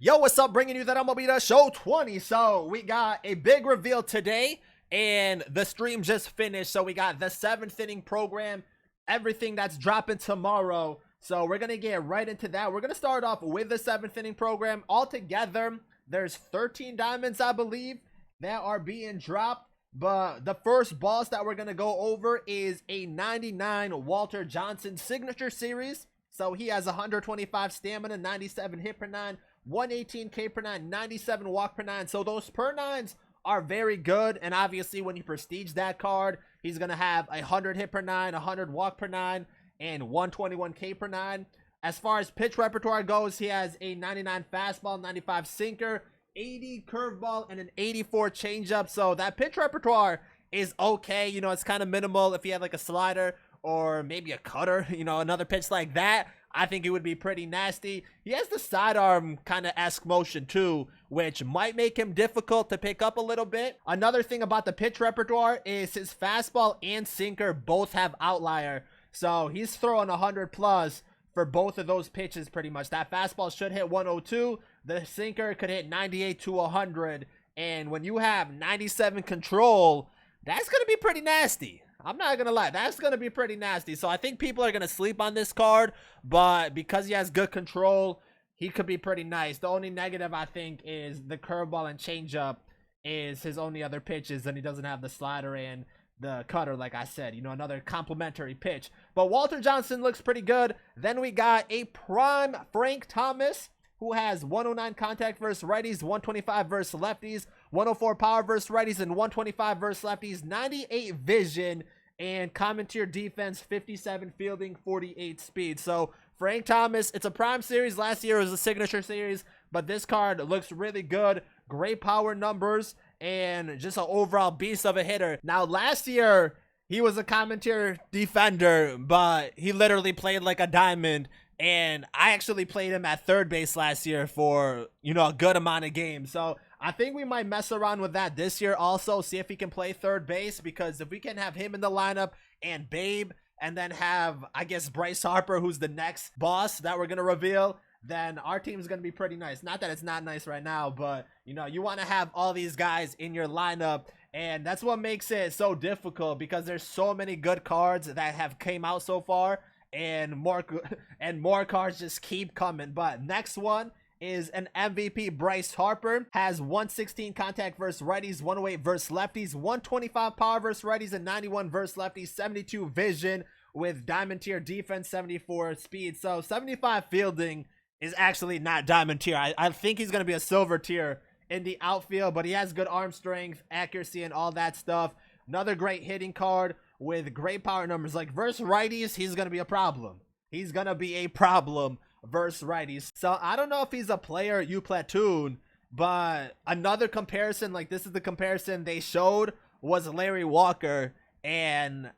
Yo, what's up? Bringing you that MLB Show 20. So we got a big reveal today, and the stream just finished. So we got the 7th inning program, everything that's dropping tomorrow. So we're gonna get right into that. We're gonna start off with the 7th inning program. Altogether, there's 13 diamonds, I believe, that are being dropped. But the first boss that we're gonna go over is a 99 Walter Johnson signature series. So he has 125 stamina, 97 hit per 9, 118 K per 9, 97 walk per 9. So those per 9s are very good. And obviously when you prestige that card, he's going to have 100 hit per 9, 100 walk per 9, and 121 K per 9. As far as pitch repertoire goes, he has a 99 fastball, 95 sinker, 80 curveball, and an 84 changeup. So that pitch repertoire is okay. You know, it's kind of minimal. If he had like a slider or maybe a cutter, you know, another pitch like that, I think it would be pretty nasty. He has the sidearm kind of esque motion too, which might make him difficult to pick up a little bit. Another thing about the pitch repertoire is his fastball and sinker both have outlier. So he's throwing 100 plus for both of those pitches pretty much. That fastball should hit 102. The sinker could hit 98 to 100. And when you have 97 control, that's going to be pretty nasty. I'm not going to lie. That's going to be pretty nasty. So I think people are going to sleep on this card. But because he has good control, he could be pretty nice. The only negative, I think, is the curveball and changeup is his only other pitches. And he doesn't have the slider and the cutter, like I said. You know, another complimentary pitch. But Walter Johnson looks pretty good. Then we got a prime Frank Thomas, who has 109 contact versus righties, 125 versus lefties, 104 power versus righties, and 125 versus lefties, 98 vision, and commandeer defense, 57 fielding, 48 speed. So Frank Thomas, it's a prime series. Last year was a signature series, but this card looks really good. Great power numbers, and just an overall beast of a hitter. Now, last year, he was a commandeer defender, but he literally played like a diamond. And I actually played him at third base last year for, you know, a good amount of games. So I think we might mess around with that this year also, see if he can play third base. Because if we can have him in the lineup and Babe, and then have, I guess, Bryce Harper, who's the next boss that we're going to reveal, then our team is going to be pretty nice. Not that it's not nice right now, but, you know, you want to have all these guys in your lineup. And that's what makes it so difficult, because there's so many good cards that have came out so far. And more cards just keep coming. But next one is an MVP. Bryce Harper has 116 contact versus righties, 108 versus lefties, 125 power versus righties, and 91 versus lefties, 72 vision with diamond tier defense, 74 speed. So 75 fielding is actually not diamond tier. I think he's going to be a silver tier in the outfield, but he has good arm strength, accuracy, and all that stuff. Another great hitting card with great power numbers. Like versus righties, he's going to be a problem. He's going to be a problem versus righties. So I don't know if he's a player you platoon, but another comparison, like this is the comparison they showed, was Larry Walker. And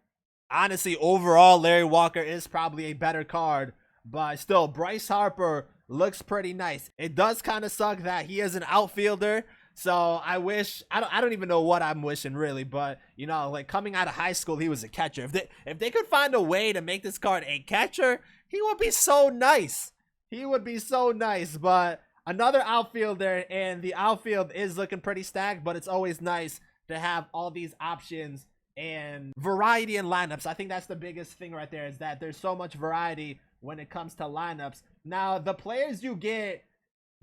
honestly, overall, Larry Walker is probably a better card. But still, Bryce Harper looks pretty nice. It does kind of suck that he is an outfielder. So I wish, I don't even know what I'm wishing really, but you know, like coming out of high school, he was a catcher. If they could find a way to make this card a catcher, he would be so nice. He would be so nice. But another outfielder, and the outfield is looking pretty stacked, but it's always nice to have all these options and variety in lineups. I think that's the biggest thing right there, is that there's so much variety when it comes to lineups. Now, the players you get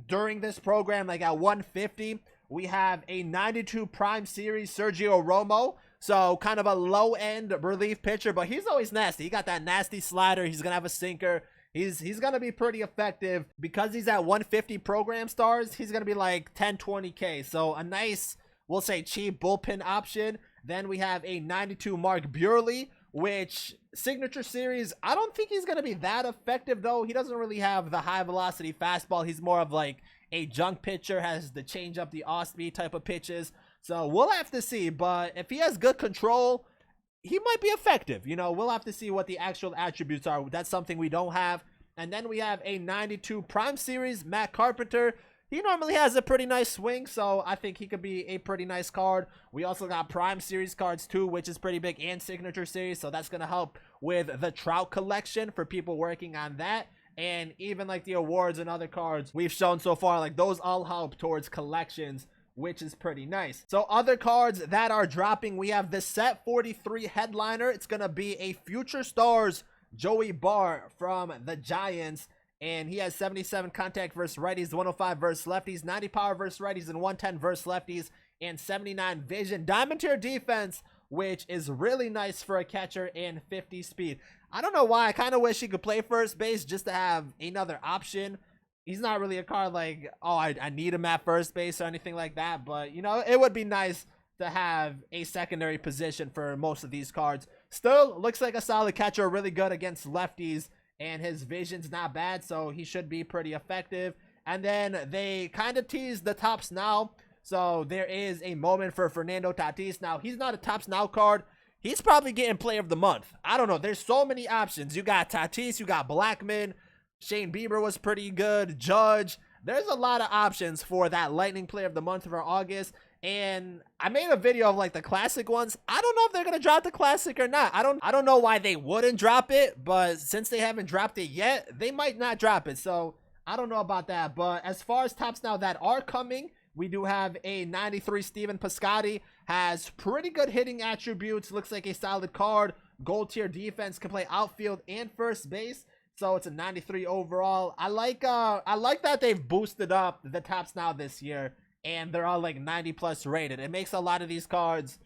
during this program, like at 150, we have a 92 prime series Sergio Romo. So kind of a low end relief pitcher, but he's always nasty. He got that nasty slider. He's going to have a sinker. He's going to be pretty effective. Because he's at 150 program stars, he's going to be like 10-20K. So a nice, we'll say, cheap bullpen option. Then we have a 92 Mark Buehrle, which signature series, I don't think he's going to be that effective though. He doesn't really have the high velocity fastball. He's more of like a junk pitcher, has the change up, the off speed type of pitches. So we'll have to see. But if he has good control, he might be effective. You know, we'll have to see what the actual attributes are. That's something we don't have. And then we have a 92 prime series Matt Carpenter. He normally has a pretty nice swing, so I think he could be a pretty nice card. We also got Prime Series cards too, which is pretty big, and Signature Series, so that's going to help with the Trout collection for people working on that. and even like the awards and other cards we've shown so far, like those all help towards collections, which is pretty nice. So other cards that are dropping, we have the set 43 headliner. It's gonna be a Future Stars Joey Barr from the Giants, and he has 77 contact versus righties, 105 versus lefties, 90 power versus righties, and 110 versus lefties, and 79 vision. Diamond tier defense, which is really nice for a catcher, and 50 speed. I don't know why, I kind of wish he could play first base just to have another option. He's not really a card like, oh, I need him at first base or anything like that, but you know, it would be nice to have a secondary position for most of these cards. Still looks like a solid catcher, really good against lefties, and his vision's not bad, so he should be pretty effective. And then they kind of teased the Tops Now, so there is a moment for Fernando Tatis. Now, he's not a Tops Now card. He's probably getting Player of the Month. I don't know. There's so many options. You got Tatis, you got Blackmon, Shane Bieber was pretty good, Judge. There's a lot of options for that Lightning Player of the Month for August. And I made a video of like the classic ones. I don't know if they're gonna drop the classic or not. I don't know why they wouldn't drop it, but since they haven't dropped it yet, they might not drop it. So I don't know about that. But as far as Tops Now that are coming, we do have a 93 Steven Piscotti. Has pretty good hitting attributes. Looks like a solid card. Gold tier defense, can play outfield and first base. So it's a 93 overall. I like that they've boosted up the Tops Now this year, and they're all like 90 plus rated. It makes a lot of these cards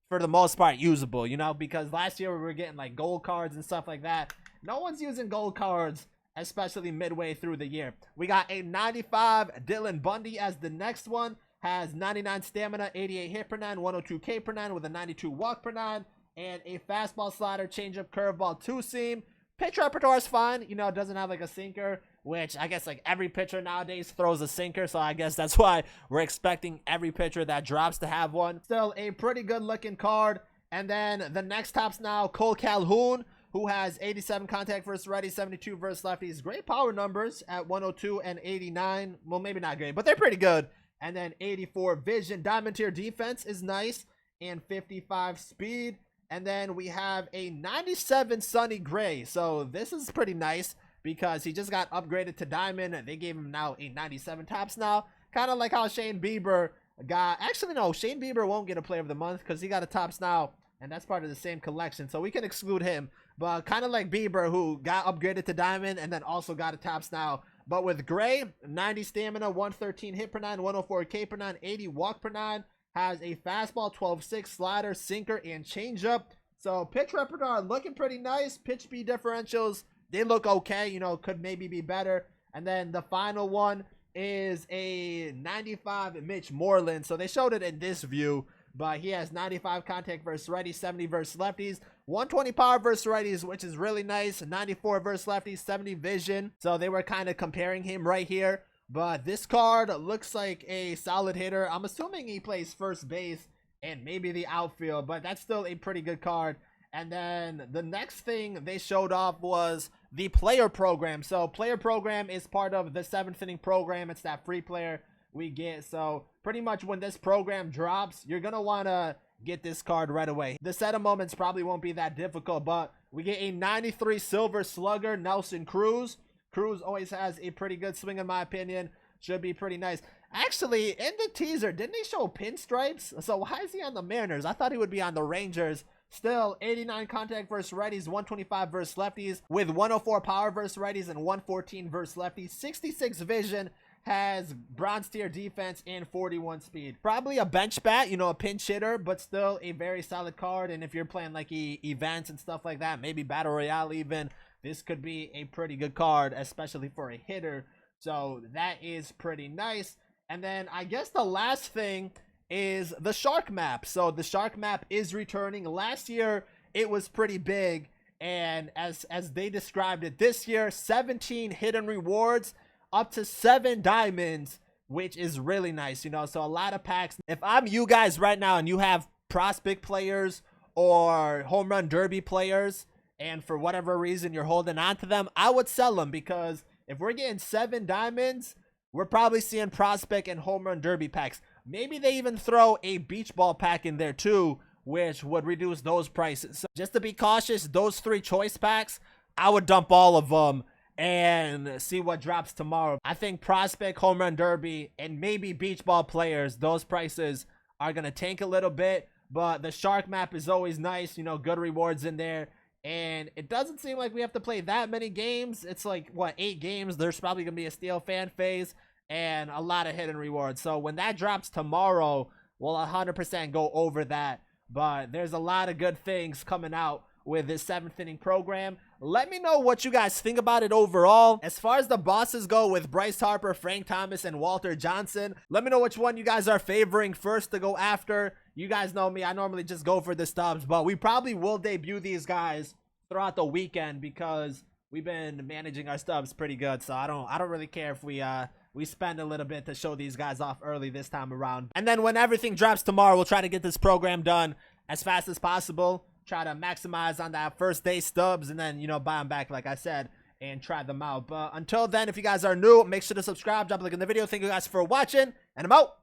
for the most part usable, you know, because last year we were getting like gold cards and stuff like that. No one's using gold cards, especially midway through the year. We got a 95 Dylan Bundy as the next one. Has 99 stamina, 88 hit per 9, 102 K per 9 with a 92 walk per 9, and a fastball, slider, changeup, curveball, two seam. Pitch repertoire is fine, you know, it doesn't have like a sinker, which I guess like every pitcher nowadays throws a sinker, so I guess that's why we're expecting every pitcher that drops to have one. Still a pretty good looking card. And then the next Tops Now, Cole Calhoun, who has 87 contact versus righty, 72 versus lefties. Great power numbers at 102 and 89. Well, maybe not great, but they're pretty good. And then 84 vision. Diamond tier defense is nice, and 55 speed. And then we have a 97 Sonny Gray. So this is pretty nice because he just got upgraded to Diamond. They gave him now a 97 Tops Now. Kind of like how Shane Bieber got... Actually, no, Shane Bieber won't get a Player of the Month because he got a Tops Now, and that's part of the same collection. So we can exclude him. But kind of like Bieber, who got upgraded to Diamond and then also got a Tops Now. But with Gray, 90 stamina, 113 hit per 9, 104 K per 9, 80 walk per 9. Has a fastball, 12-6, slider, sinker, and changeup. So pitch repertoire looking pretty nice. Pitch speed differentials, they look okay. You know, could maybe be better. And then the final one is a 95 Mitch Moreland. So they showed it in this view, but he has 95 contact versus righties, 70 versus lefties, 120 power versus righties, which is really nice, 94 versus lefties, 70 vision. So they were kind of comparing him right here. But this card looks like a solid hitter. I'm assuming he plays first base and maybe the outfield, but that's still a pretty good card. And then the next thing they showed off was the player program. So player program is part of the 7th inning program. It's that free player we get. So pretty much when this program drops, you're gonna want to get this card right away. The set of moments probably won't be that difficult, but we get a 93 Silver Slugger Nelson Cruz. Cruz always has a pretty good swing in my opinion. Should be pretty nice. Actually, in the teaser, didn't they show pinstripes? So why is he on the Mariners? I thought he would be on the Rangers. Still, 89 contact versus righties, 125 versus lefties, with 104 power versus righties and 114 versus lefties. 66 vision, has bronze tier defense and 41 speed. Probably a bench bat, you know, a pinch hitter, but still a very solid card. And if you're playing like events and stuff like that, maybe Battle Royale even, this could be a pretty good card, especially for a hitter. So that is pretty nice. And then I guess the last thing is the Shark Map. So the Shark Map is returning. Last year it was pretty big, and as they described it, this year 17 hidden rewards, up to 7 diamonds, which is really nice, you know. So a lot of packs. If I'm you guys right now and you have prospect players or home run derby players, and for whatever reason you're holding on to them, I would sell them, because if we're getting 7 diamonds, we're probably seeing prospect and home run derby packs. Maybe they even throw a beach ball pack in there too, which would reduce those prices. So just to be cautious, those 3 choice packs, I would dump all of them and see what drops tomorrow. I think prospect, home run derby, and maybe beach ball players, those prices are gonna tank a little bit, but the shark map is always nice, you know, good rewards in there. And it doesn't seem like we have to play that many games. It's like, what, 8 games? There's probably gonna be a steel fan phase and a lot of hidden rewards. So when that drops tomorrow, we'll 100% go over that. But there's a lot of good things coming out with this 7th inning program. Let me know what you guys think about it overall. As far as the bosses go with Bryce Harper, Frank Thomas, and Walter Johnson, let me know which one you guys are favoring first to go after. You guys know me, I normally just go for the stubs, but we probably will debut these guys throughout the weekend because we've been managing our stubs pretty good. So I don't really care if we spend a little bit to show these guys off early this time around. And then when everything drops tomorrow, we'll try to get this program done as fast as possible. Try to maximize on that first day stubs and then, you know, buy them back, like I said, and try them out. But until then, if you guys are new, make sure to subscribe, drop a like in the video. Thank you guys for watching, and I'm out.